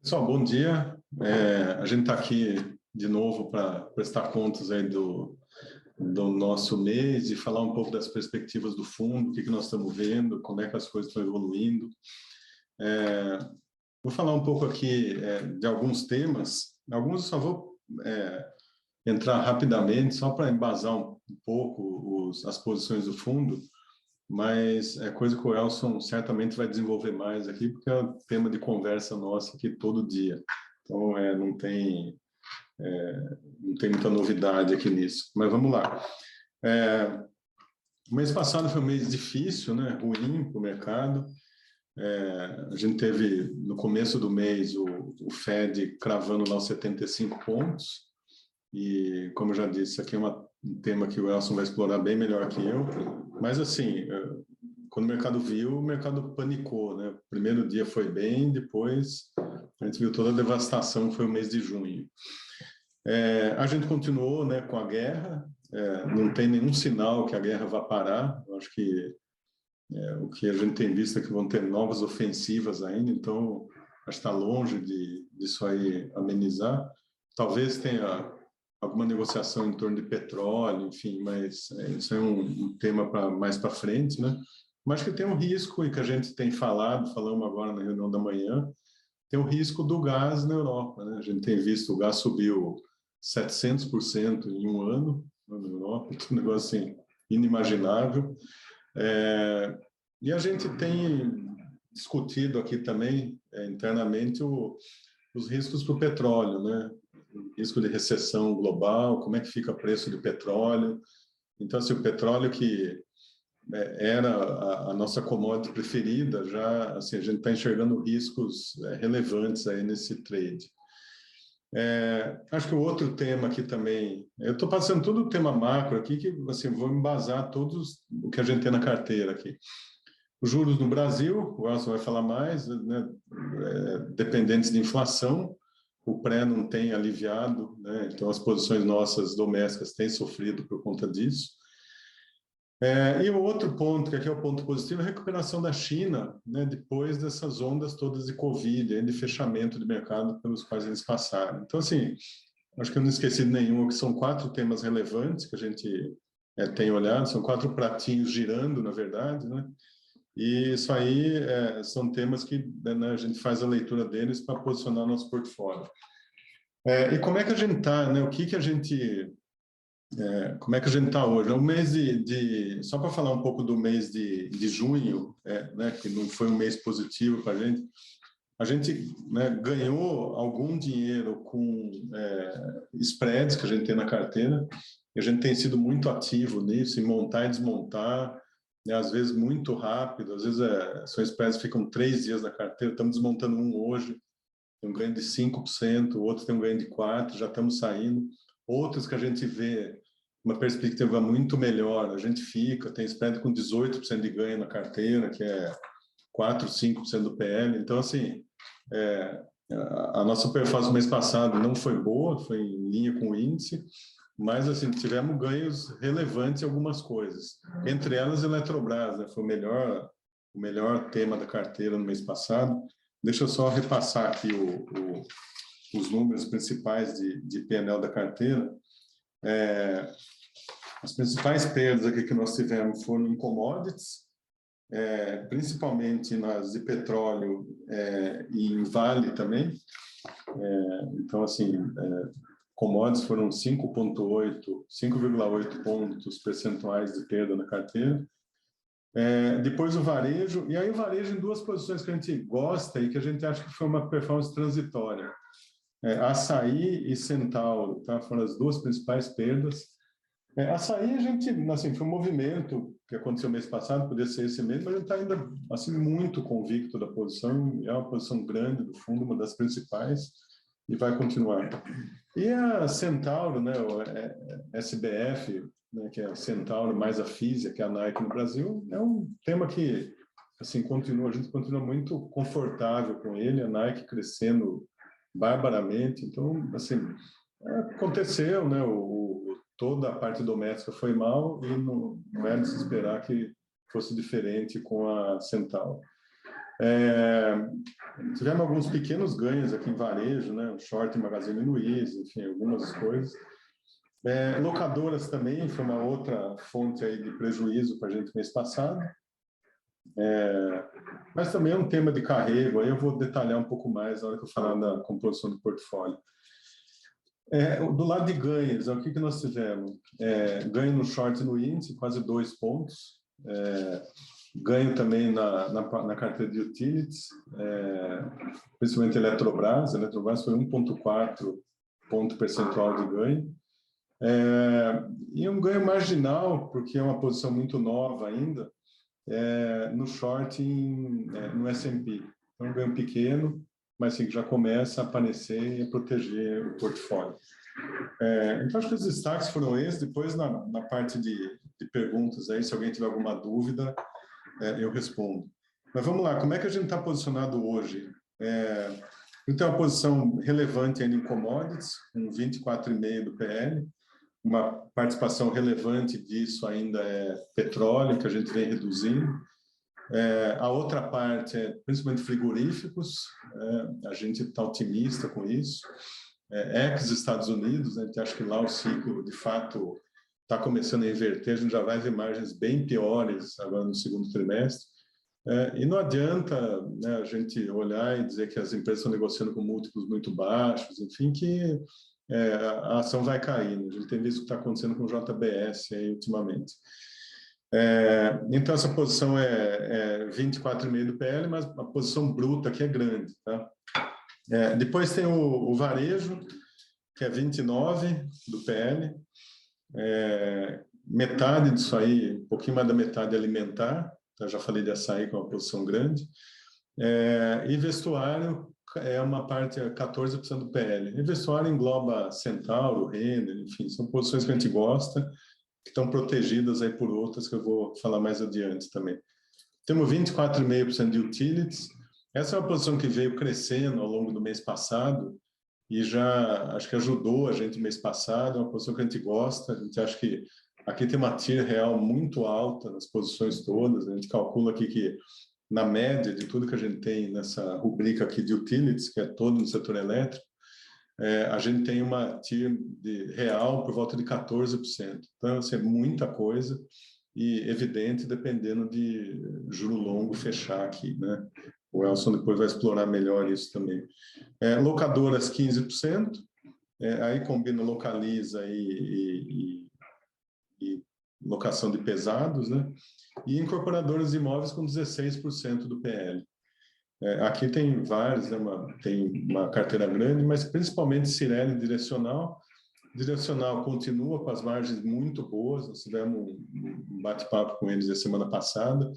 Pessoal, bom dia. A gente está aqui de novo para prestar contas aí do nosso mês e falar um pouco das perspectivas do fundo, o que nós estamos vendo, como é que as coisas estão evoluindo. Vou falar um pouco aqui de alguns temas. Alguns eu só vou entrar rapidamente, só para embasar um pouco as posições do fundo, mas é coisa que o Elson certamente vai desenvolver mais aqui, porque é um tema de conversa nossa aqui todo dia. Então, não tem muita novidade aqui nisso. Mas vamos lá. O mês passado foi um mês difícil, né? Ruim para o mercado. A gente teve, no começo do mês, o Fed cravando lá os 75 pontos. E, como eu já disse, isso aqui é um tema que o Elson vai explorar bem melhor que eu. Mas, assim, quando o mercado panicou, né? O primeiro dia foi bem, depois a gente viu toda a devastação que foi o mês de junho. A gente continuou, né, com a guerra, não tem nenhum sinal que a guerra vá parar. Eu acho que o que a gente tem visto é que vão ter novas ofensivas ainda, então acho que está longe disso aí amenizar. Talvez tenha alguma negociação em torno de petróleo, enfim, mas isso é um tema mais para frente, né? Mas que tem um risco, e que a gente tem falamos agora na reunião da manhã, tem o risco do gás na Europa, né? A gente tem visto o gás subiu 700% em um ano na Europa, um negócio assim, inimaginável. E a gente tem discutido aqui também, internamente, os riscos para o petróleo, né? Risco de recessão global, como é que fica o preço do petróleo. Então, assim, o petróleo que era a nossa commodity preferida, já assim, a gente está enxergando riscos relevantes aí nesse trade. Acho que o outro tema aqui também, eu estou passando todo o tema macro aqui, que assim, vou embasar todos o que a gente tem na carteira aqui. Os juros no Brasil, o Elson vai falar mais, né, dependentes de inflação, o pré não tem aliviado, né, então as posições nossas domésticas têm sofrido por conta disso. E o outro ponto, que aqui é o ponto positivo, é a recuperação da China, né, depois dessas ondas todas de Covid, de fechamento de mercado pelos quais eles passaram. Então, assim, acho que eu não esqueci de nenhum, que são 4 temas relevantes que a gente tem olhado, são 4 pratinhos girando, na verdade, né? E isso aí são temas que, né, a gente faz a leitura deles para posicionar nosso portfólio. E como é que a gente está, né? Como é que a gente está hoje? O mês só para falar um pouco do mês de junho, né, que não foi um mês positivo para a gente, né, ganhou algum dinheiro com spreads que a gente tem na carteira, e a gente tem sido muito ativo nisso, em montar e desmontar, né, às vezes muito rápido, às vezes são spreads que ficam 3 dias na carteira, estamos desmontando um hoje, tem um ganho de 5%, o outro tem um ganho de 4%, já estamos saindo. Outros que a gente vê uma perspectiva muito melhor, a gente tem spread com 18% de ganho na carteira, que é 4%, 5% do PL. Então, assim, a nossa performance no mês passado não foi boa, foi em linha com o índice, mas, assim, tivemos ganhos relevantes em algumas coisas. Entre elas, a Eletrobras, né, foi o melhor tema da carteira no mês passado. Deixa eu só repassar aqui os números principais de P&L da carteira. As principais perdas aqui que nós tivemos foram em commodities, principalmente nas de petróleo e em Vale também. Então, assim, commodities foram 5,8 pontos percentuais de perda na carteira. Depois o varejo, e aí o varejo em 2 posições que a gente gosta e que a gente acha que foi uma performance transitória. Açaí e Centauro, tá? Foram as 2 principais perdas. Açaí, a gente, assim, foi um movimento que aconteceu mês passado, poderia ser esse mês, mas a gente está ainda assim, muito convicto da posição, é uma posição grande do fundo, uma das principais, e vai continuar. E a Centauro, né, o SBF, né, que é a Centauro mais a Fisia, que é a Nike no Brasil, é um tema que assim, a gente continua muito confortável com ele, a Nike crescendo barbaramente. Então, assim, aconteceu, né, toda a parte doméstica foi mal e não é de se esperar que fosse diferente com a Centauro. Tivemos alguns pequenos ganhos aqui em varejo, né? Short em Magazine Luiza, enfim, algumas coisas. Locadoras também foi uma outra fonte aí de prejuízo para a gente mês passado. Mas também é um tema de carrego, aí eu vou detalhar um pouco mais na hora que eu falar da composição do portfólio. Do lado de ganhos, o que nós tivemos? Ganho no short e no índice, quase 2 pontos. Ganho também na carteira de utilities, principalmente Eletrobras. A Eletrobras foi 1,4 ponto percentual de ganho. E um ganho marginal, porque é uma posição muito nova ainda, no short no S&P. Então, um ganho pequeno, mas assim, que já começa a aparecer e a proteger o portfólio. Então, acho que os destaques foram esses. Depois, na parte de perguntas, aí, se alguém tiver alguma dúvida, eu respondo. Mas vamos lá, como é que a gente está posicionado hoje? A gente tem uma posição relevante ainda em commodities, com 24,5% do PL. Uma participação relevante disso ainda é petróleo, que a gente vem reduzindo. A outra parte é principalmente frigoríficos, a gente está otimista com isso. Ex-Estados Unidos, a gente acha que lá o ciclo, de fato, está começando a inverter, a gente já vai ver margens bem piores agora no segundo trimestre. E não adianta, né, a gente olhar e dizer que as empresas estão negociando com múltiplos muito baixos, enfim, que a ação vai caindo. A gente tem visto o que está acontecendo com o JBS aí, ultimamente. Então, essa posição é 24,5% do PL, mas a posição bruta aqui é grande. Tá? Depois tem o varejo, que é 29% do PL. Metade disso aí, um pouquinho mais da metade é alimentar. Então, já falei de açaí, que é uma posição grande. E vestuário é uma parte, 14% do PL. E vestuário engloba Centauro, Renner, enfim, são posições que a gente gosta, que estão protegidas aí por outras que eu vou falar mais adiante também. Temos 24,5% de utilities. Essa é uma posição que veio crescendo ao longo do mês passado e já acho que ajudou a gente no mês passado, é uma posição que a gente gosta, a gente acha que aqui tem uma TIR real muito alta nas posições todas, a gente calcula aqui que na média de tudo que a gente tem nessa rubrica aqui de utilities, que é todo no setor elétrico, a gente tem uma TIR real por volta de 14%. Então, assim, é muita coisa e evidente dependendo de juro longo fechar aqui, né? O Elson depois vai explorar melhor isso também. Locadoras, 15%. Aí combina localiza e locação de pesados, né? E incorporadoras de imóveis com 16% do PL. Aqui tem vários, né? Tem uma carteira grande, mas principalmente Cirelli Direcional. Direcional continua com as margens muito boas, nós tivemos um bate-papo com eles a semana passada.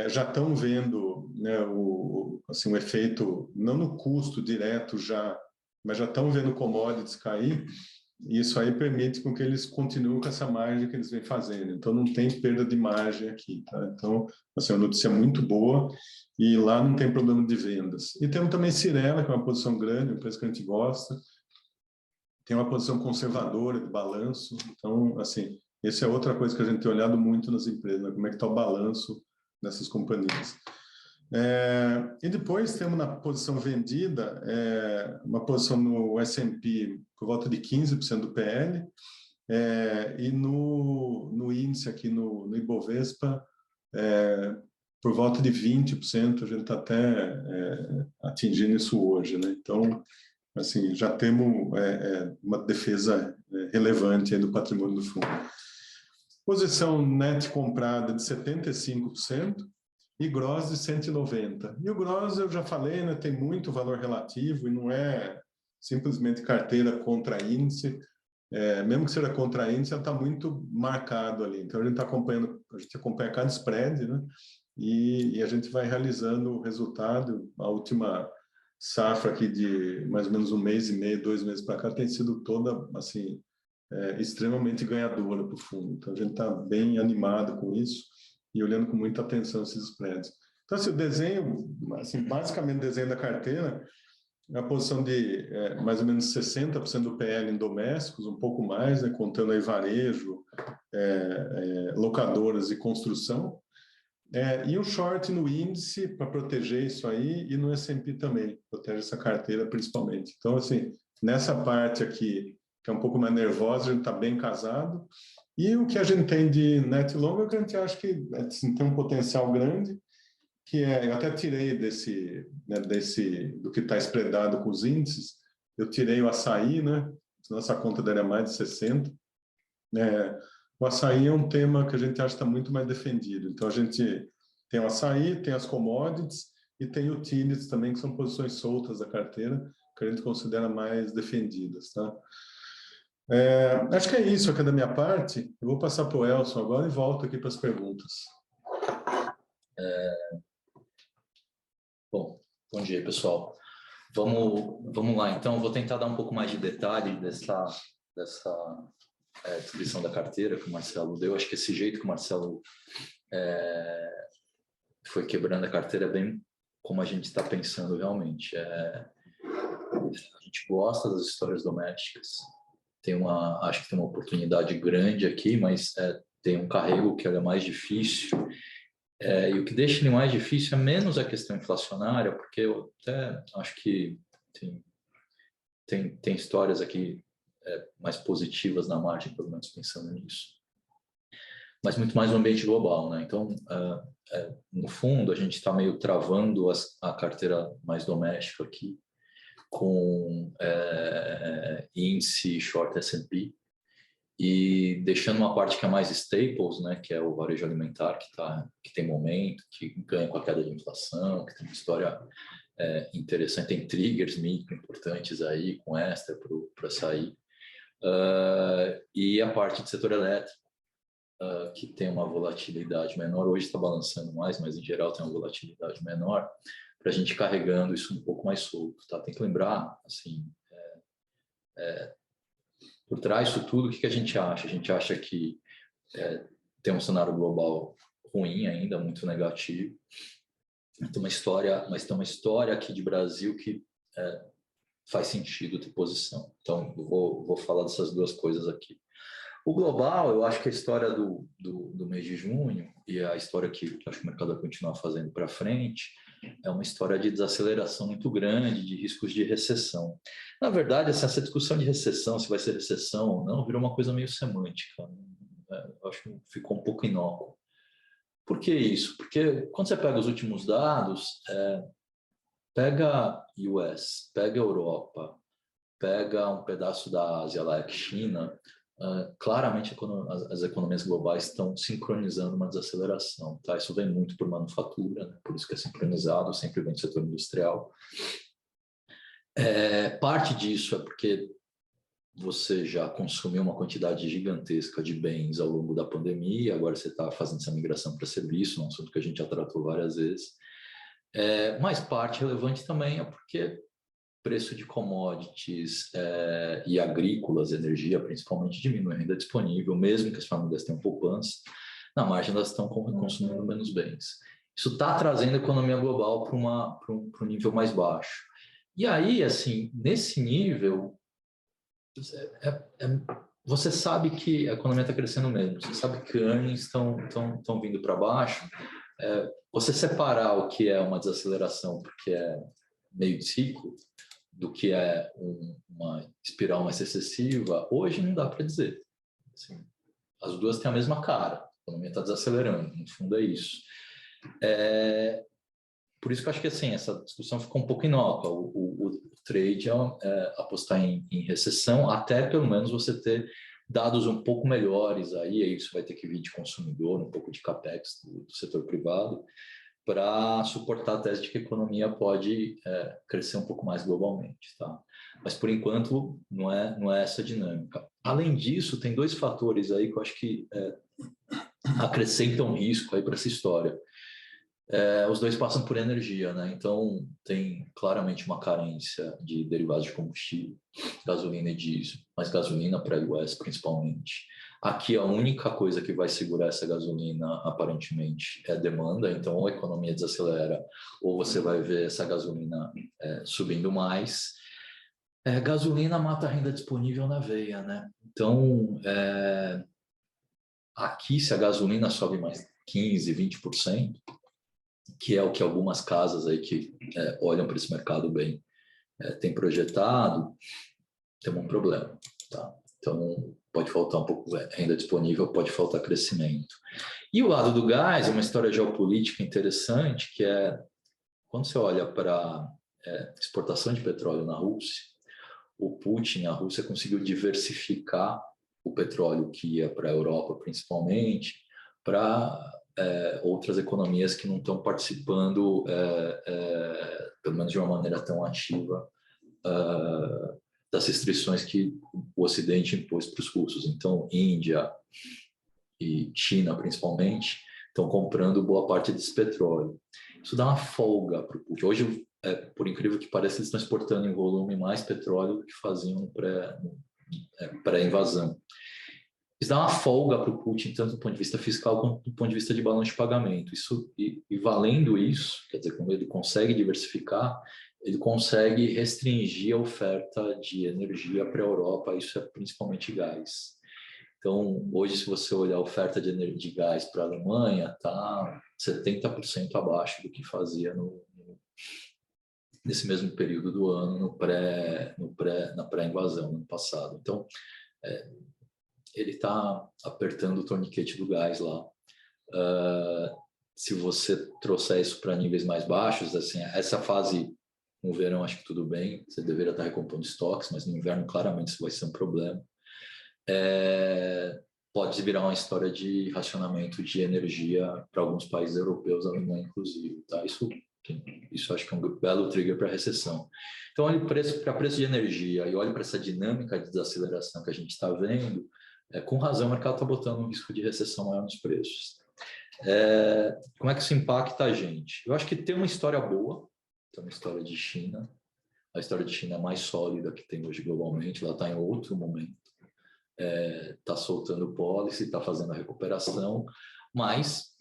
Já estão vendo, né, o efeito, não no custo direto já, mas já estão vendo commodities cair, e isso aí permite com que eles continuem com essa margem que eles vêm fazendo. Então, não tem perda de margem aqui. Tá? Então, assim, é uma notícia muito boa e lá não tem problema de vendas. E temos também Cirela, que é uma posição grande, uma empresa que a gente gosta. Tem uma posição conservadora de balanço. Então, assim, essa é outra coisa que a gente tem olhado muito nas empresas, né? Como é que está o balanço dessas companhias. E depois temos na posição vendida, uma posição no S&P por volta de 15% do PL, e no índice aqui no Ibovespa, por volta de 20%, a gente está até atingindo isso hoje, né? Então, assim, já temos uma defesa relevante aí do patrimônio do fundo. Posição net comprada de 75%, e gross de 190. E o gross, eu já falei, né, tem muito valor relativo e não é simplesmente carteira contra índice. Mesmo que seja contra índice, ela está muito marcado ali. Então, a gente acompanha cada spread, né, e a gente vai realizando o resultado. A última safra aqui de mais ou menos 1 mês e meio, 2 meses para cá, tem sido toda, assim, extremamente ganhadora para o fundo. Então, a gente está bem animado com isso e olhando com muita atenção esses spreads. Então, assim, o desenho, assim, basicamente o desenho da carteira é a posição de mais ou menos 60% do PL em domésticos, um pouco mais, né, contando aí varejo, locadoras e construção. E o short no índice para proteger isso aí e no S&P também, protege essa carteira principalmente. Então, assim, nessa parte aqui, que é um pouco mais nervosa, a gente está bem casado. E o que a gente tem de net long é o que a gente acha que assim, tem um potencial grande, que eu até tirei do que está spreadado com os índices, eu tirei o açaí, né? Nossa conta daria mais de 60. O açaí é um tema que a gente acha que está muito mais defendido. Então, a gente tem o açaí, tem as commodities e tem utilities também, que são posições soltas da carteira, que a gente considera mais defendidas. Tá? Acho que é isso aqui da minha parte. Eu vou passar para o Elson agora e volto aqui para as perguntas. Bom dia, pessoal. Vamos lá, então. Eu vou tentar dar um pouco mais de detalhe dessa descrição da carteira que o Marcelo deu. Acho que esse jeito que o Marcelo foi quebrando a carteira é bem como a gente está pensando realmente. A gente gosta das histórias domésticas. Acho que tem uma oportunidade grande aqui, mas tem um carrego que é mais difícil. E o que deixa ele mais difícil é menos a questão inflacionária, porque eu até acho que tem histórias aqui mais positivas na margem, pelo menos pensando nisso. Mas muito mais no ambiente global, né? Então, no fundo, a gente está meio travando a carteira mais doméstica aqui, com índice short S&P, e deixando uma parte que é mais staples, né, que é o varejo alimentar, que tem momento, que ganha com a queda de inflação, que tem uma história interessante, tem triggers micro importantes aí, com extra para sair. E a parte de setor elétrico, que tem uma volatilidade menor, hoje está balançando mais, mas em geral tem uma volatilidade menor, para a gente carregando isso um pouco mais solto. Tá? Tem que lembrar, assim, por trás disso tudo, o que a gente acha? A gente acha que tem um cenário global ruim ainda, muito negativo. Tem uma história aqui de Brasil que faz sentido ter posição. Então, eu vou falar dessas duas coisas aqui. O global, eu acho que a história do mês de junho e a história que acho que o mercado vai continuar fazendo para frente é uma história de desaceleração muito grande, de riscos de recessão. Na verdade, essa discussão de recessão, se vai ser recessão ou não, virou uma coisa meio semântica. Eu acho que ficou um pouco inócuo. Por que isso? Porque quando você pega os últimos dados, pega US, pega Europa, pega um pedaço da Ásia, lá que China, claramente as economias globais estão sincronizando uma desaceleração. Tá? Isso vem muito por manufatura, né? Por isso que é sincronizado, sempre vem do setor industrial. Parte disso é porque você já consumiu uma quantidade gigantesca de bens ao longo da pandemia, agora você está fazendo essa migração para serviço, um assunto que a gente já tratou várias vezes. Mas parte relevante também é porque preço de commodities e agrícolas, energia principalmente, diminui a renda disponível, mesmo que as famílias tenham poupança, na margem elas estão consumindo menos bens. Isso está trazendo a economia global para um nível mais baixo. E aí, assim, nesse nível, você sabe que a economia está crescendo menos, você sabe que earnings estão vindo para baixo. Você separar o que é uma desaceleração, porque é meio de ciclo, do que é uma espiral mais excessiva, hoje não dá para dizer. Assim, as duas têm a mesma cara, a economia está desacelerando, no fundo é isso. Por isso que eu acho que assim, essa discussão ficou um pouco inócua. O trade é apostar em recessão, até pelo menos você ter dados um pouco melhores aí isso vai ter que vir de consumidor, um pouco de capex do setor privado, para suportar a tese de que a economia pode crescer um pouco mais globalmente. Tá? Mas, por enquanto, não é essa a dinâmica. Além disso, tem dois fatores aí que eu acho que acrescentam risco para essa história. Os dois passam por energia, né? Então tem claramente uma carência de derivados de combustível, gasolina e diesel, mas gasolina para a US principalmente. Aqui a única coisa que vai segurar essa gasolina aparentemente é a demanda, então ou a economia desacelera ou você vai ver essa gasolina subindo mais. Gasolina mata a renda disponível na veia, né? Então aqui se a gasolina sobe mais 15%, 20%, que é o que algumas casas aí que olham para esse mercado bem têm projetado, temos um problema, tá? Então, pode faltar um pouco de renda disponível, pode faltar crescimento. E o lado do gás é uma história geopolítica interessante, que é, quando você olha para exportação de petróleo na Rússia, o Putin, a Rússia conseguiu diversificar o petróleo que ia para a Europa, principalmente, para outras economias que não estão participando, pelo menos de uma maneira tão ativa, das restrições que o Ocidente impôs para os russos. Então, Índia e China, principalmente, estão comprando boa parte desse petróleo. Isso dá uma folga para o Putin. Hoje, por incrível que pareça, eles estão exportando em volume mais petróleo do que faziam pré-invasão. Isso dá uma folga para o Putin, tanto do ponto de vista fiscal quanto do ponto de vista de balanço de pagamento. E valendo isso, quer dizer, quando ele consegue diversificar, ele consegue restringir a oferta de energia para a Europa, isso é principalmente gás. Então, hoje, se você olhar a oferta de gás para a Alemanha, está 70% abaixo do que fazia nesse mesmo período do ano, na pré-invasão, no ano passado. Então, ele está apertando o torniquete do gás lá. Se você trouxer isso para níveis mais baixos, assim, essa fase no verão acho que tudo bem, você deveria estar recompondo estoques, mas no inverno claramente isso vai ser um problema. Pode virar uma história de racionamento de energia para alguns países europeus, Alemanha inclusive. Tá? Isso acho que é um belo trigger para a recessão. Então, olhe para preço de energia e olhe para essa dinâmica de desaceleração que a gente está vendo, com razão o mercado está botando um risco de recessão maior nos preços. Como é que isso impacta a gente? Eu acho que tem uma história boa, tem uma história de China. A história de China é mais sólida que tem hoje globalmente, ela está em outro momento. Está soltando policy, está fazendo a recuperação, mas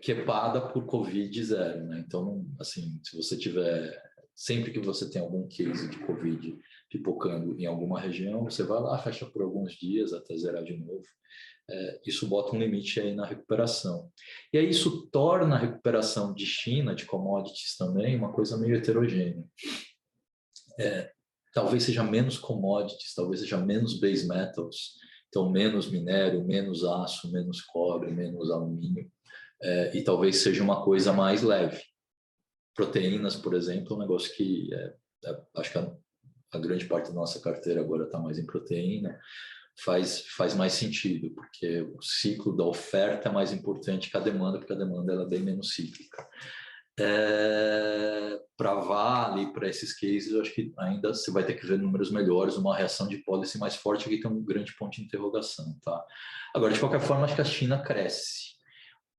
quepada por Covid zero, né? Então, assim, se você tiver, sempre que você tem algum case de Covid pipocando em alguma região, você vai lá, fecha por alguns dias até zerar de novo. Isso bota um limite aí na recuperação. E aí isso torna a recuperação de China, de commodities também, uma coisa meio heterogênea. Talvez seja menos commodities, talvez seja menos base metals, então menos minério, menos aço, menos cobre, menos alumínio, e talvez seja uma coisa mais leve. Proteínas, por exemplo, é um negócio que acho que a grande parte da nossa carteira agora está mais em proteína, faz mais sentido, porque o ciclo da oferta é mais importante que a demanda, porque a demanda ela é bem menos cíclica. Para Vale, para esses cases, eu acho que ainda você vai ter que ver números melhores, uma reação de policy mais forte, aqui tem um grande ponto de interrogação. Tá? Agora, de qualquer forma, acho que a China cresce.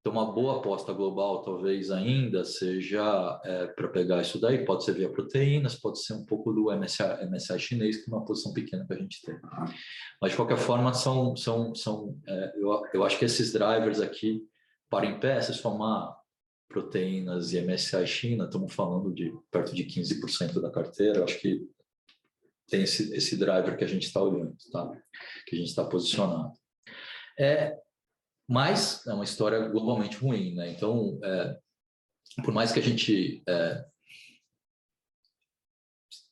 Então, uma boa aposta global, talvez ainda, seja para pegar isso daí, pode ser via proteínas, pode ser um pouco do MSCI chinês, que é uma posição pequena que a gente tem. Mas, de qualquer forma, eu acho que esses drivers aqui, para em pé, se somar proteínas e MSCI China, estamos falando de perto de 15% da carteira, eu acho que tem esse driver que a gente está olhando, tá? Que a gente está posicionado. Mas é uma história globalmente ruim, né? Então, por mais que a gente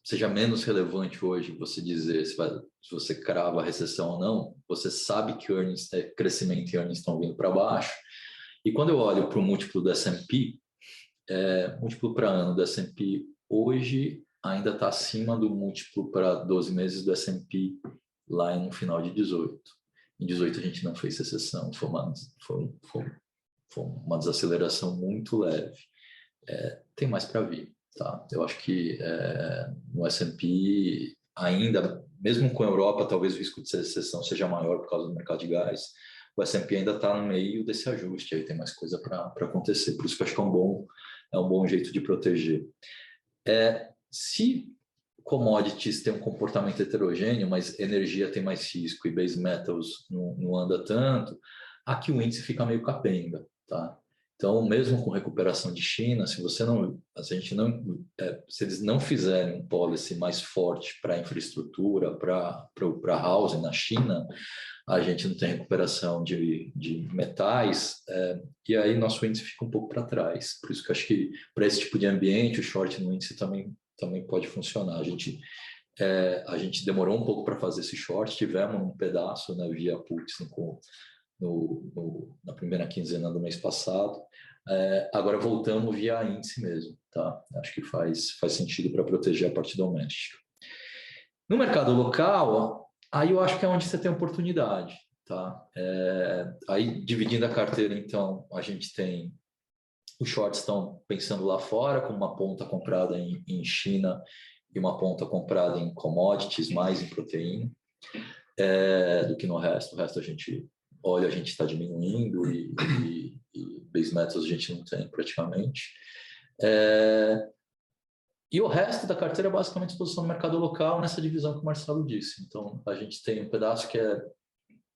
seja menos relevante hoje você dizer se você crava a recessão ou não, você sabe que crescimento e earnings estão vindo para baixo. E quando eu olho para o múltiplo do S&P, múltiplo para ano do S&P hoje ainda está acima do múltiplo para 12 meses do S&P lá no final de 18. Em 18 a gente não fez recessão, foi uma desaceleração muito leve. Tem mais para vir, tá? Eu acho que no S&P ainda, mesmo com a Europa, talvez o risco de recessão seja maior por causa do mercado de gás. O S&P ainda está no meio desse ajuste, aí tem mais coisa para acontecer. Por isso que eu acho que é um bom jeito de proteger. Se commodities têm um comportamento heterogêneo, mas energia tem mais risco e base metals não anda tanto, aqui o índice fica meio capenga, tá? Então, mesmo com recuperação de China, se eles não fizerem um policy mais forte para infraestrutura, para housing na China, a gente não tem recuperação de metais, e aí nosso índice fica um pouco para trás. Por isso que eu acho que para esse tipo de ambiente, o short no índice também pode funcionar. A gente demorou um pouco para fazer esse short, tivemos um pedaço, né, via puts na primeira quinzena do mês passado. Agora voltamos via índice mesmo, tá? Acho que faz sentido para proteger a parte doméstica. No mercado local, aí eu acho que é onde você tem oportunidade, tá? Aí dividindo a carteira, então, a gente tem os shorts estão pensando lá fora, com uma ponta comprada em China e uma ponta comprada em commodities, mais em proteína, do que no resto. O resto a gente olha, a gente está diminuindo e base metals a gente não tem praticamente. E o resto da carteira é basicamente exposição no mercado local, nessa divisão que o Marcelo disse. Então, a gente tem um pedaço que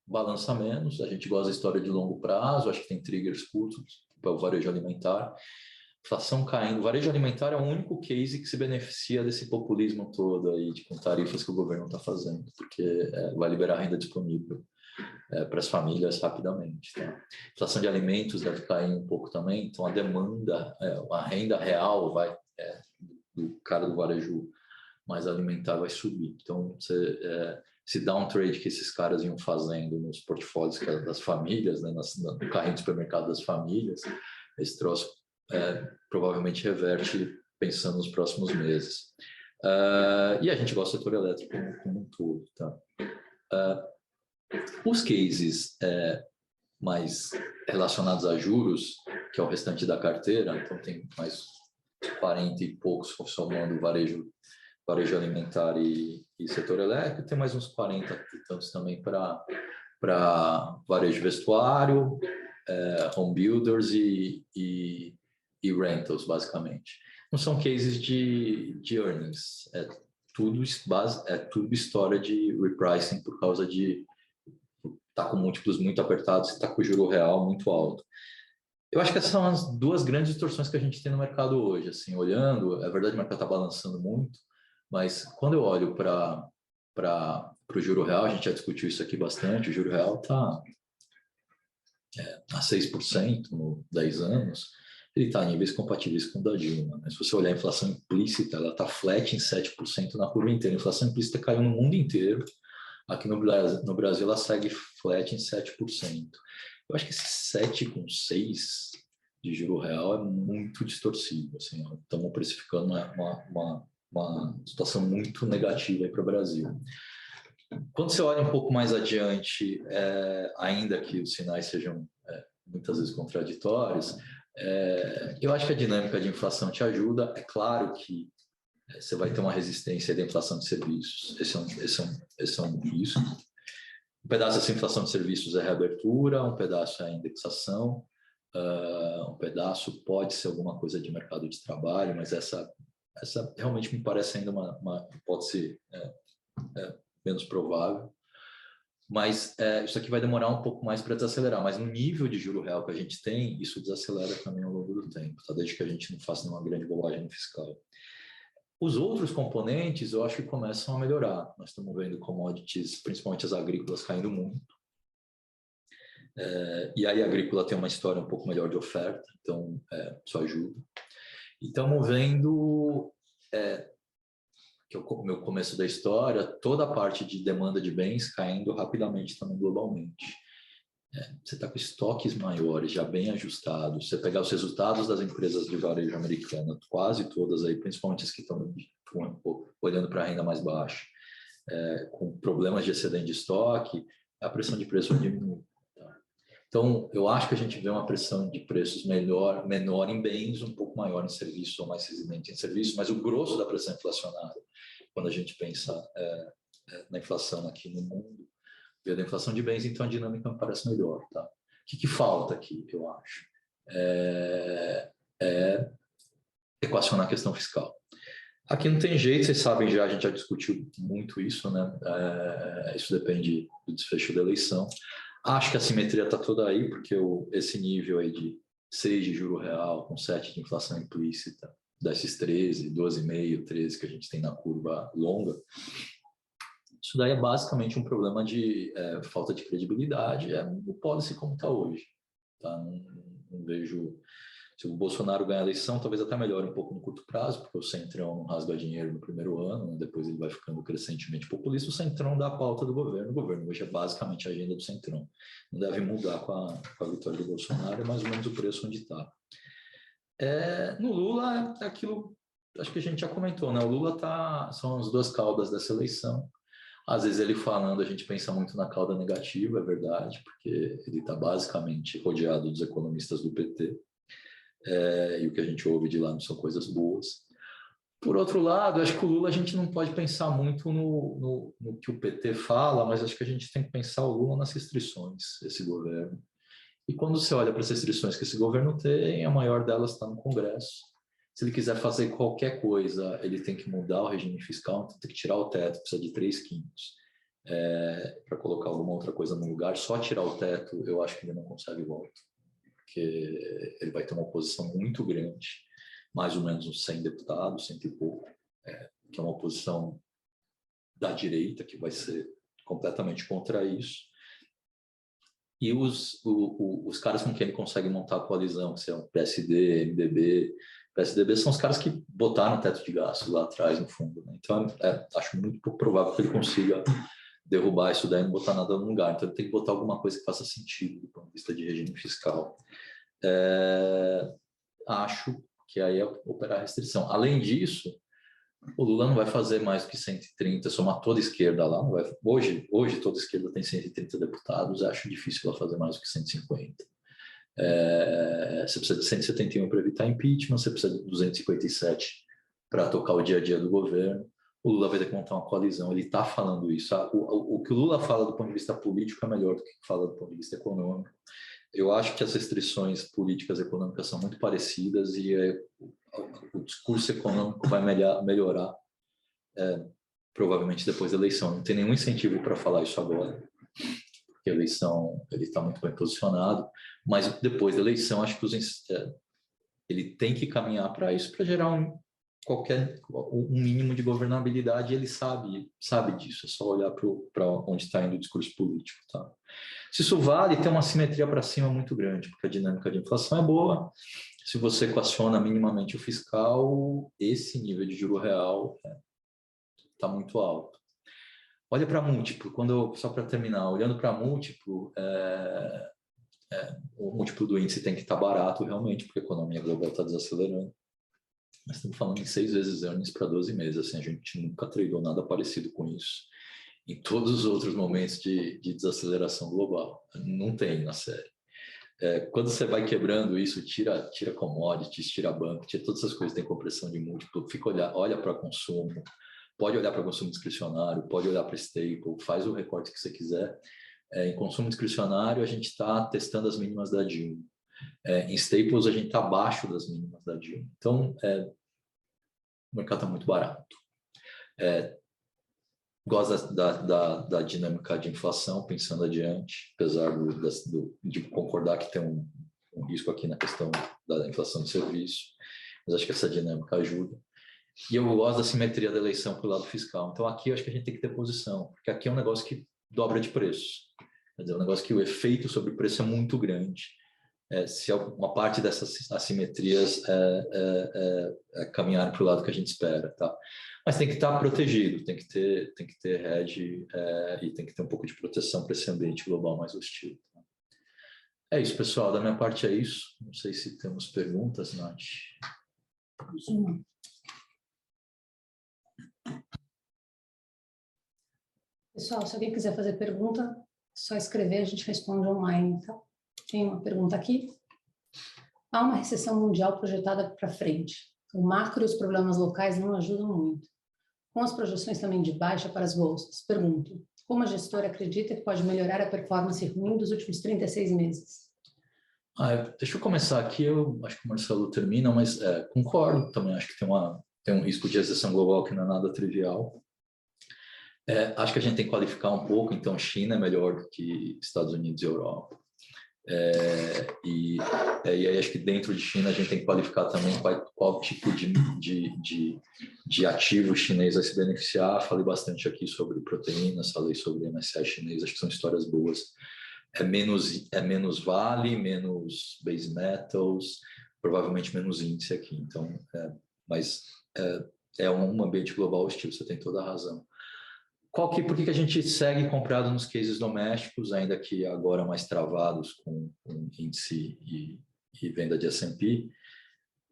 balança menos, a gente gosta da história de longo prazo, acho que tem triggers curtos para o varejo alimentar. Inflação caindo, o varejo alimentar é o único case que se beneficia desse populismo todo aí, com tarifas que o governo está fazendo, porque vai liberar renda disponível para as famílias rapidamente. Tá? Inflação de alimentos deve cair um pouco também, então a demanda, a renda real do cara do varejo mais alimentar vai subir. Então, esse downtrade que esses caras iam fazendo nos portfólios das famílias, né, no carrinho de supermercado das famílias, esse troço provavelmente reverte pensando nos próximos meses. E a gente gosta do setor elétrico como um todo. Tá? Os cases mais relacionados a juros, que é o restante da carteira, então tem mais 40 e poucos somando varejo alimentar e setor elétrico, tem mais uns 40 e tantos também para varejo vestuário, home builders e rentals, basicamente. Não são cases de earnings, tudo história de repricing por causa de estar com múltiplos muito apertados e estar com o juro real muito alto. Eu acho que essas são as duas grandes distorções que a gente tem no mercado hoje. Assim, olhando, é verdade, o mercado está balançando muito, mas quando eu olho para o juro real, a gente já discutiu isso aqui bastante, o juro real está a 6% no 10 anos, ele está em níveis compatíveis com o da Dilma. Né? Se você olhar a inflação implícita, ela está flat em 7% na curva inteira. A inflação implícita caiu no mundo inteiro. Aqui no Brasil ela segue flat em 7%. Eu acho que esse 7,6 de juro real é muito distorcido. Assim, estamos precificando uma situação muito negativa para o Brasil. Quando você olha um pouco mais adiante, ainda que os sinais sejam muitas vezes contraditórios, eu acho que a dinâmica de inflação te ajuda. É claro que você vai ter uma resistência da inflação de serviços. Esse é um risco. Um pedaço dessa inflação de serviços é reabertura, um pedaço é indexação, um pedaço pode ser alguma coisa de mercado de trabalho, mas essa realmente me parece ainda uma hipótese menos provável. Mas isso aqui vai demorar um pouco mais para desacelerar, mas no nível de juro real que a gente tem, isso desacelera também ao longo do tempo, tá? Desde que a gente não faça nenhuma grande bobagem fiscal. Os outros componentes, eu acho que começam a melhorar. Nós estamos vendo commodities, principalmente as agrícolas, caindo muito. E aí a agrícola tem uma história um pouco melhor de oferta, então isso ajuda. E estamos vendo, que é o meu começo da história, toda a parte de demanda de bens caindo rapidamente também globalmente. Você está com estoques maiores, já bem ajustados. Você pegar os resultados das empresas de varejo americana, quase todas aí, principalmente as que estão olhando para a renda mais baixa, com problemas de excedente de estoque, a pressão de preço diminui. Tá? Então, eu acho que a gente vê uma pressão de preços menor em bens, um pouco maior em serviços, ou mais resiliente em serviços, mas o grosso da pressão inflacionária, quando a gente pensa na inflação aqui no mundo, ver a inflação de bens, então a dinâmica me parece melhor. Tá? O que falta aqui, eu acho? Equacionar a questão fiscal. Aqui não tem jeito, vocês sabem já, a gente já discutiu muito isso, né? Isso depende do desfecho da eleição. Acho que a simetria está toda aí, porque esse nível aí de 6 de juro real, com 7 de inflação implícita, desses 13, 12,5, 13 que a gente tem na curva longa, Isso daí é basicamente um problema de falta de credibilidade, o policy como está hoje. Tá? Não vejo... Se o Bolsonaro ganhar a eleição, talvez até melhore um pouco no curto prazo, porque o Centrão não rasga dinheiro no primeiro ano, né? Depois ele vai ficando crescentemente populista. O Centrão dá a pauta do governo. O governo hoje é basicamente a agenda do Centrão. Não deve mudar com a vitória do Bolsonaro, é mais ou menos o preço onde está. No Lula, é aquilo, acho que a gente já comentou, né? O Lula são as duas caudas dessa eleição. Às vezes ele falando, a gente pensa muito na cauda negativa, é verdade, porque ele está basicamente rodeado dos economistas do PT. E o que a gente ouve de lá não são coisas boas. Por outro lado, acho que o Lula a gente não pode pensar muito no que o PT fala, mas acho que a gente tem que pensar o Lula nas restrições, esse governo. E quando você olha para as restrições que esse governo tem, a maior delas está no Congresso. Se ele quiser fazer qualquer coisa, ele tem que mudar o regime fiscal, então tem que tirar o teto, precisa de 3/5. Para colocar alguma outra coisa no lugar, só tirar o teto, eu acho que ele não consegue voto. Porque ele vai ter uma oposição muito grande, mais ou menos uns 100 deputados, 100 e pouco, que é uma oposição da direita, que vai ser completamente contra isso. E os caras com quem ele consegue montar a coalizão, que são PSD, MDB, PSDB, são os caras que botaram o teto de gastos lá atrás, no fundo. Né? Então, acho muito pouco provável que ele consiga derrubar isso daí e não botar nada no lugar. Então, ele tem que botar alguma coisa que faça sentido do ponto de vista de regime fiscal. Acho que aí é operar restrição. Além disso, o Lula não vai fazer mais do que 130, somar toda a esquerda lá. Não vai, hoje toda a esquerda tem 130 deputados, acho difícil ela fazer mais do que 150. Você precisa de 171 para evitar impeachment, você precisa de 257 para tocar o dia a dia do governo. O Lula vai ter que montar uma coalizão, ele está falando isso. O que o Lula fala do ponto de vista político é melhor do que fala do ponto de vista econômico. Eu acho que as restrições políticas e econômicas são muito parecidas e o discurso econômico vai melhorar provavelmente depois da eleição. Não tem nenhum incentivo para falar isso agora, porque a eleição ele está muito bem posicionado, mas depois da eleição acho que ele tem que caminhar para isso, para gerar um mínimo de governabilidade, e ele sabe disso, é só olhar para onde está indo o discurso político. Tá? Se isso vale, tem uma simetria para cima muito grande, porque a dinâmica de inflação é boa, se você equaciona minimamente o fiscal, esse nível de juro real está muito alto. Olha para múltiplo, só para terminar, olhando para múltiplo, o múltiplo do índice tem que estar barato realmente, porque a economia global está desacelerando. Nós estamos falando em 6 vezes earnings para 12 meses, assim, a gente nunca tradou nada parecido com isso. Em todos os outros momentos de desaceleração global, não tem na série. Quando você vai quebrando isso, tira commodities, tira banco, tira todas essas coisas, tem compressão de múltiplo, olha para consumo, pode olhar para consumo discricionário, pode olhar para staple, faz o recorte que você quiser. Em consumo discricionário, a gente está testando as mínimas da Dilma. Em staples, a gente está abaixo das mínimas da Dilma. Então, o mercado está muito barato. Gosto da dinâmica de inflação, pensando adiante, apesar de concordar que tem um risco aqui na questão da inflação de serviço, mas acho que essa dinâmica ajuda. E eu gosto da simetria da eleição para o lado fiscal. Então, aqui eu acho que a gente tem que ter posição, porque aqui é um negócio que dobra de preço. Quer dizer, é um negócio que o efeito sobre o preço é muito grande. Se uma parte dessas assimetrias caminhar para o lado que a gente espera, tá? Mas tem que estar protegido, tem que ter hedge e tem que ter um pouco de proteção para esse ambiente global mais hostil. Tá? É isso, pessoal. Da minha parte é isso. Não sei se temos perguntas, Nath. Pessoal, se alguém quiser fazer pergunta, é só escrever, a gente responde online, tá? Tem uma pergunta aqui. Há uma recessão mundial projetada para frente. O macro e os problemas locais não ajudam muito. Com as projeções também de baixa para as bolsas, pergunto, como a gestora acredita que pode melhorar a performance ruim dos últimos 36 meses? Deixa eu começar aqui, eu acho que o Marcelo termina, mas concordo também, acho que tem um risco de recessão global que não é nada trivial. Acho que a gente tem que qualificar um pouco, então China é melhor do que Estados Unidos e Europa. E aí acho que dentro de China a gente tem que qualificar também qual tipo de ativo chinês vai se beneficiar. Falei bastante aqui sobre proteínas, falei sobre MSCI chinês, acho que são histórias boas. É menos Vale, menos base metals, provavelmente menos índice aqui. Então, mas é um ambiente global hostil, você tem toda a razão. Por que a gente segue comprado nos cases domésticos, ainda que agora mais travados com índice e venda de S&P?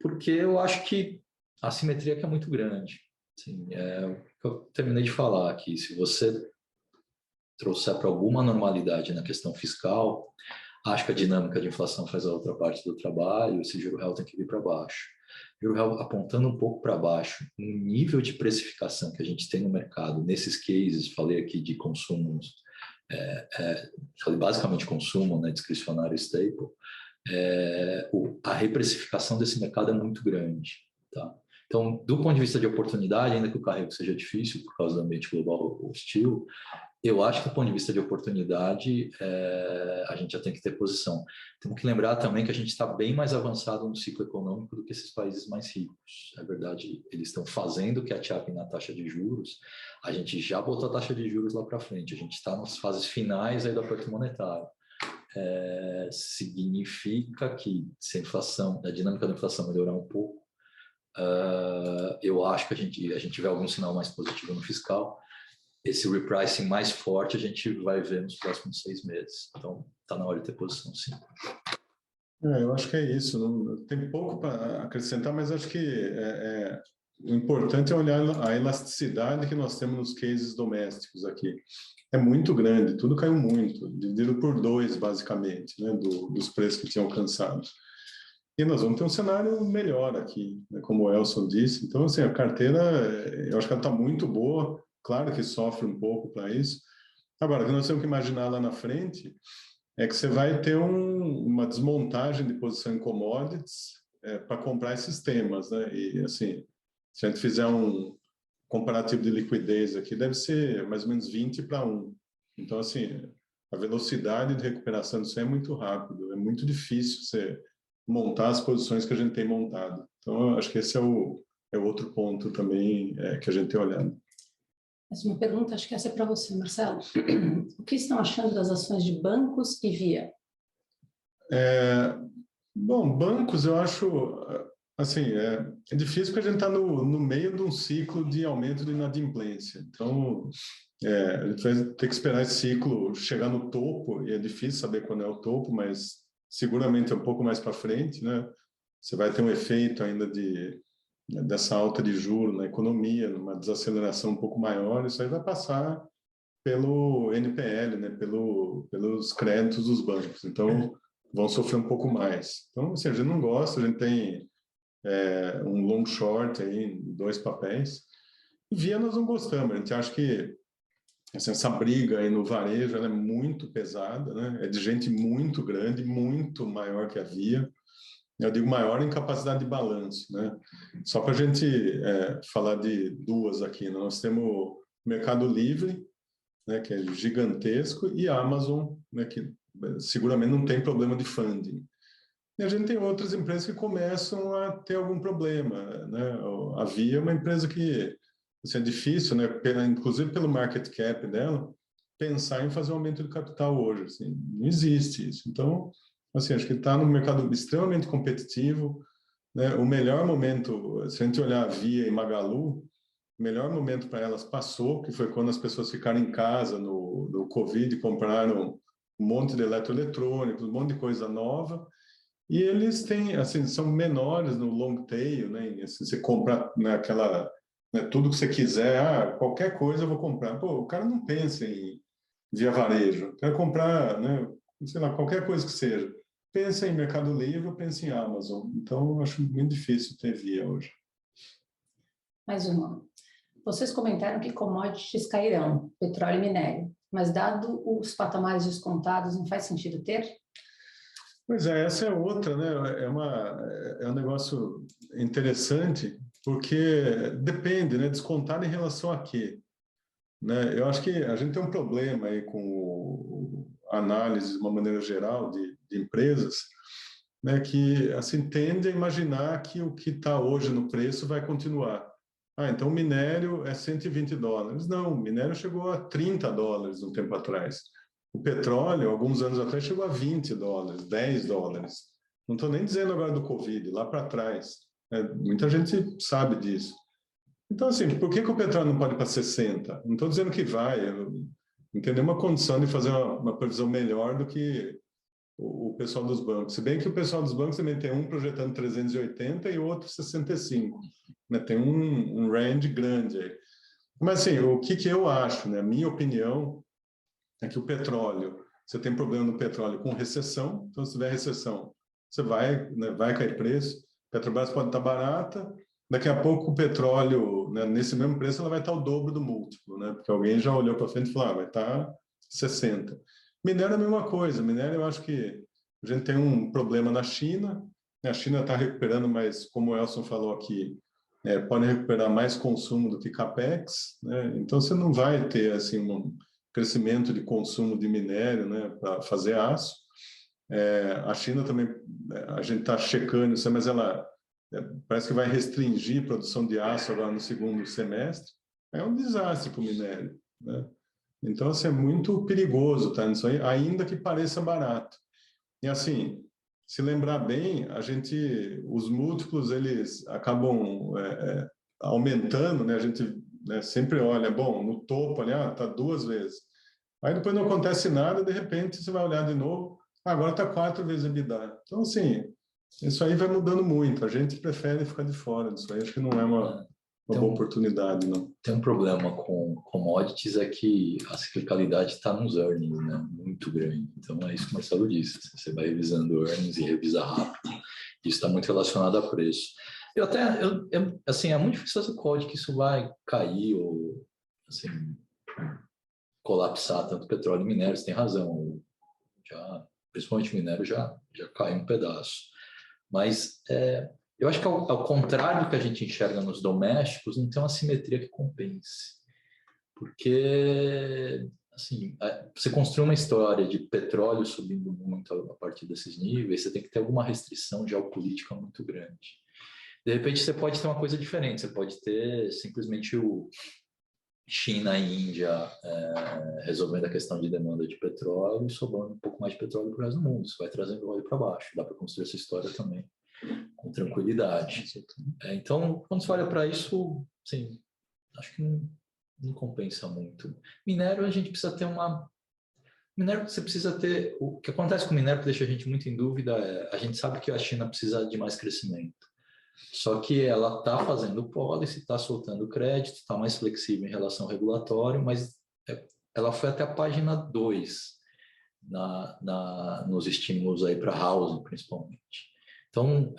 Porque eu acho que a simetria aqui é muito grande. Assim, o que eu terminei de falar aqui, se você trouxer para alguma normalidade na questão fiscal, acho que a dinâmica de inflação faz a outra parte do trabalho, esse juro real tem que vir para baixo. Juro real apontando um pouco para baixo, o nível de precificação que a gente tem no mercado, nesses cases, falei aqui de consumos, falei basicamente consumo, né, discricionário staple, a reprecificação desse mercado é muito grande. Tá? Então, do ponto de vista de oportunidade, ainda que o carrego seja difícil por causa do ambiente global hostil, eu acho que do ponto de vista de oportunidade, a gente já tem que ter posição. Temos que lembrar também que a gente está bem mais avançado no ciclo econômico do que esses países mais ricos. É verdade, eles estão fazendo catch-up na taxa de juros. A gente já botou a taxa de juros lá para frente. A gente está nas fases finais aí do aperto monetário. Significa que se a dinâmica da inflação melhorar um pouco, eu acho que a gente vê algum sinal mais positivo no fiscal. Esse repricing mais forte a gente vai ver nos próximos 6 meses. Então, está na hora de ter posição, sim. Eu acho que é isso. Não, tem pouco para acrescentar, mas acho que o importante é olhar a elasticidade que nós temos nos cases domésticos aqui. É muito grande, tudo caiu muito, dividido por 2, basicamente, né, dos preços que tinham alcançado. E nós vamos ter um cenário melhor aqui, né, como o Elson disse. Então, assim, a carteira, eu acho que ela está muito boa. Claro que sofre um pouco para isso. Agora, o que nós temos que imaginar lá na frente é que você vai ter uma desmontagem de posição em commodities para comprar esses temas, né? E, assim, se a gente fizer um comparativo de liquidez aqui, deve ser mais ou menos 20-1. Então, assim, a velocidade de recuperação disso é muito rápido. É muito difícil você montar as posições que a gente tem montado. Então, eu acho que esse é o outro ponto também que a gente tem olhado. Essa é uma pergunta, acho que essa é para você, Marcelo. O que estão achando das ações de bancos e Via? Bom, bancos eu acho, assim, é difícil porque a gente está no meio de um ciclo de aumento de inadimplência. Então, a gente vai ter que esperar esse ciclo chegar no topo, e é difícil saber quando é o topo, mas seguramente é um pouco mais para frente, né? Você vai ter um efeito ainda dessa alta de juros na economia, numa desaceleração um pouco maior, isso aí vai passar pelo NPL, né, pelos créditos dos bancos. Então, vão sofrer um pouco mais. Então, assim, a gente não gosta, a gente tem um long short aí, 2 papéis. E Via nós não gostamos, a gente acha que assim, essa briga aí no varejo ela é muito pesada, né? É de gente muito grande, muito maior que a Via. Eu digo maior em capacidade de balanço, né? Só para a gente falar de 2 aqui, né? Nós temos o Mercado Livre, né, que é gigantesco, e a Amazon, né, que seguramente não tem problema de funding. E a gente tem outras empresas que começam a ter algum problema, né? A Via é uma empresa que assim, é difícil, né, inclusive pelo market cap dela, pensar em fazer um aumento de capital hoje. Assim, não existe isso. Então, assim, acho que está num mercado extremamente competitivo, né? O melhor momento, se a gente olhar a Via e Magalu, o melhor momento para elas passou, que foi quando as pessoas ficaram em casa no Covid, compraram um monte de eletroeletrônicos, um monte de coisa nova, e eles têm, assim, são menores no long tail, né? Assim, você compra naquela, né, tudo que você quiser, qualquer coisa eu vou comprar. Pô, o cara não pensa em via varejo, quer comprar, né, sei lá, qualquer coisa que seja. Pensa em Mercado Livre, pensa em Amazon. Então, eu acho muito difícil ter via hoje. Mais uma. Vocês comentaram que commodities cairão, petróleo e minério, mas dado os patamares descontados, não faz sentido ter? Pois é, essa é outra, né? É um negócio interessante, porque depende, né? Descontado em relação a quê? Né? Eu acho que a gente tem um problema aí com análises, de uma maneira geral, de empresas, né, que assim tende a imaginar que o que está hoje no preço vai continuar. Então o minério é $120. Não, o minério chegou a $30 um tempo atrás. O petróleo, alguns anos atrás, chegou a $20, $10. Não estou nem dizendo agora do Covid, lá para trás. Muita gente sabe disso. Então, assim, por que o petróleo não pode ir para 60? Não estou dizendo que vai. Eu não tenho nenhuma condição de fazer uma previsão melhor do que o pessoal dos bancos. Se bem que o pessoal dos bancos também tem um projetando 380 e outro 65. Né? Tem um range grande aí. Mas, assim, o que eu acho, né? A minha opinião é que o petróleo, você tem problema no petróleo com recessão, então se tiver recessão, você vai, né, vai cair preço, a Petrobras pode estar barata, daqui a pouco o petróleo, né, nesse mesmo preço, ela vai estar o dobro do múltiplo, né? Porque alguém já olhou para frente e falou, vai estar 60. Minério é a mesma coisa, minério eu acho que a gente tem um problema na China, né? A China está recuperando, mas como o Elson falou aqui, pode recuperar mais consumo do que capex, né? Então você não vai ter assim um crescimento de consumo de minério, né, para fazer aço. A China também, a gente está checando isso, mas ela parece que vai restringir a produção de aço agora no segundo semestre. É um desastre para o minério, né? Então, assim, é muito perigoso, tá, nisso aí, ainda que pareça barato. E, assim, se lembrar bem, os múltiplos, eles acabam aumentando, né? A gente, né, sempre olha, bom, no topo ali, está 2 vezes. Aí depois não acontece nada, de repente você vai olhar de novo, agora está 4 vezes EBITDA. Então, assim, isso aí vai mudando muito. A gente prefere ficar de fora disso aí. Acho que não é uma boa oportunidade, não. Tem um problema com commodities, é que a ciclicalidade está nos earnings, né? Muito grande. Então, é isso que o Marcelo disse. Você vai revisando earnings e revisa rápido. Isso está muito relacionado a preço. Assim, é muito difícil fazer call de que isso vai cair ou, assim, colapsar tanto petróleo e minério. Você tem razão. Principalmente o minério já cai um pedaço. Mas eu acho que ao contrário do que a gente enxerga nos domésticos, não tem uma simetria que compense. Porque, assim, você construir uma história de petróleo subindo muito a partir desses níveis, você tem que ter alguma restrição geopolítica muito grande. De repente, você pode ter uma coisa diferente. Você pode ter simplesmente o China e Índia resolvendo a questão de demanda de petróleo e sobrando um pouco mais de petróleo para o resto do mundo. Isso vai trazendo óleo para baixo. Dá para construir essa história também com tranquilidade. Então, quando você olha para isso, sim, acho que não compensa muito. Minério, a gente precisa ter Minério, você precisa ter... O que acontece com o minério que deixa a gente muito em dúvida a gente sabe que a China precisa de mais crescimento. Só que ela está fazendo policy, está soltando crédito, está mais flexível em relação ao regulatório, mas ela foi até a página 2 nos estímulos aí para housing, principalmente. Então,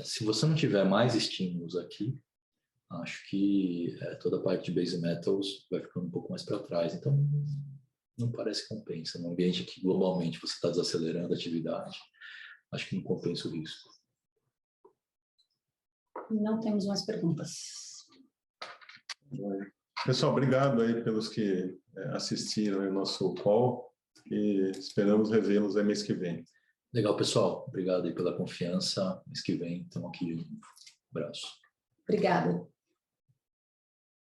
se você não tiver mais estímulos aqui, acho que toda a parte de base metals vai ficando um pouco mais para trás. Então, não parece que compensa. No ambiente que globalmente você está desacelerando a atividade, acho que não compensa o risco. Não temos mais perguntas. Pessoal, obrigado aí pelos que assistiram ao nosso call e esperamos revê-los aí mês que vem. Legal, pessoal. Obrigado aí pela confiança. Mês que vem estamos aqui de novo. Abraço. Obrigada.